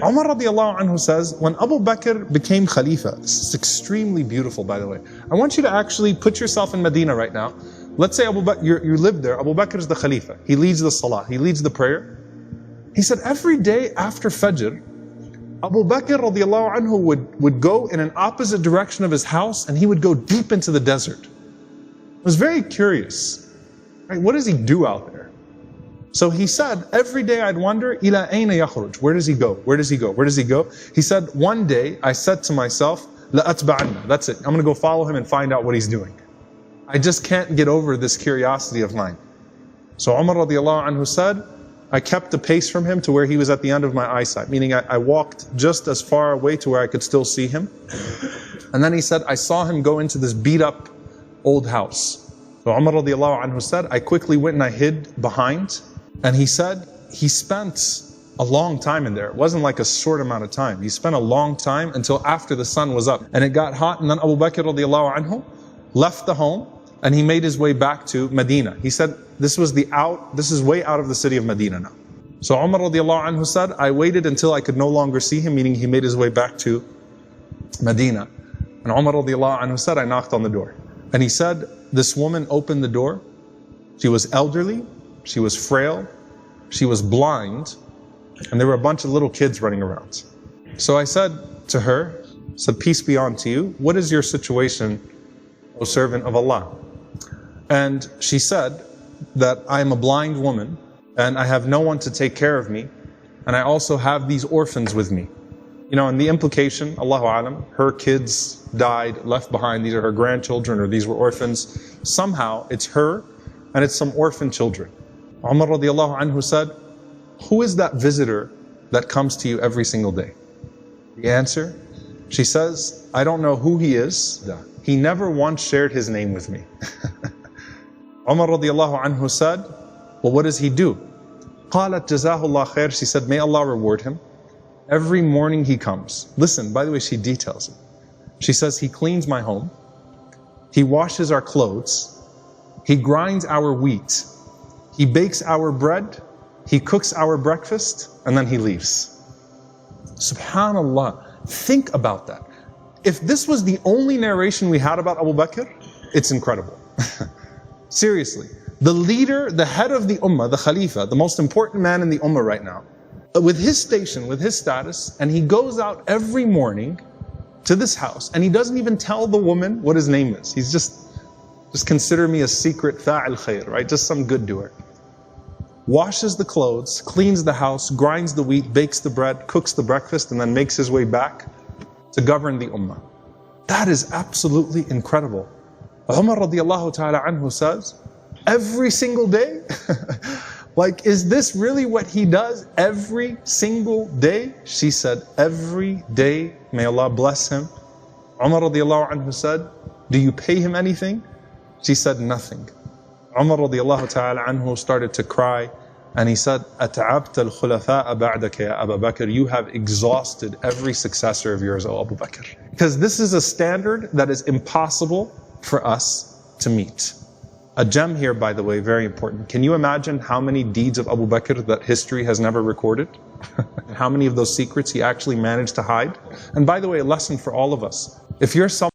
Umar radiallahu anhu says, when Abu Bakr became Khalifa, this is extremely beautiful by the way. I want you to actually put yourself in Medina right now. Let's say Abu Bakr, you live there, Abu Bakr is the Khalifa. He leads the Salah, he leads the prayer. He said every day after Fajr, Abu Bakr radiallahu anhu would go in an opposite direction of his house and he would go deep into the desert. I was very curious, right? What does he do out there? So he said, every day I'd wonder, ila ayna yakhruj? Where does he go? Where does he go? Where does he go? He said, one day I said to myself, la atba'anna. That's it. I'm going to go follow him and find out what he's doing. I just can't get over this curiosity of mine. So Umar radiallahu anhu said, I kept the pace from him to where he was at the end of my eyesight, meaning I walked just as far away to where I could still see him. And then he said, I saw him go into this beat up old house. So Umar radiallahu anhu said, I quickly went and I hid behind. And he said, he spent a long time in there. It wasn't like a short amount of time. He spent a long time until after the sun was up. And it got hot, and then Abu Bakr radiallahu anhu left the home and he made his way back to Medina. He said, this is way out of the city of Medina now. So Umar radiallahu anhu said, I waited until I could no longer see him, meaning he made his way back to Medina. And Umar radiallahu anhu said, I knocked on the door. And he said, this woman opened the door. She was elderly. She was frail, she was blind, and there were a bunch of little kids running around. So I said to her, peace be unto you, what is your situation, O servant of Allah? And she said that I am a blind woman, and I have no one to take care of me, and I also have these orphans with me. You know, and the implication, Allahu Alam, her kids died, left behind, these are her grandchildren, or these were orphans. Somehow, it's her, and it's some orphan children. Umar radiallahu anhu said, who is that visitor that comes to you every single day? The answer, she says, I don't know who he is. He never once shared his name with me. Umar radiallahu anhu said, well, what does he do? قالت جزاه الله خير. She said, may Allah reward him. Every morning he comes. Listen, by the way, she details it. She says, he cleans my home. He washes our clothes. He grinds our wheat. He bakes our bread, he cooks our breakfast, and then he leaves. Subhanallah, think about that. If this was the only narration we had about Abu Bakr, it's incredible. Seriously, the leader, the head of the ummah, the Khalifa, the most important man in the ummah right now, with his station, with his status, and he goes out every morning to this house, and he doesn't even tell the woman what his name is. He's just consider me a secret fa'il khair, right? Just some good doer. Washes the clothes, cleans the house, grinds the wheat, bakes the bread, cooks the breakfast, and then makes his way back to govern the ummah. That is absolutely incredible. Umar radiallahu ta'ala anhu says, every single day? Like, is this really what he does every single day? She said, every day, may Allah bless him. Umar radiallahu anhu said, do you pay him anything? She said, nothing. Umar radiallahu ta'ala anhu started to cry, and he said, أَتَعَبْتَ الْخُلَفَاءَ بَعْدَكَ يَا أَبَا بَكْرٍ. You have exhausted every successor of yours, O Abu Bakr. Because this is a standard that is impossible for us to meet. A gem here, by the way, very important. Can you imagine how many deeds of Abu Bakr that history has never recorded? How many of those secrets he actually managed to hide? And by the way, a lesson for all of us. If you're someone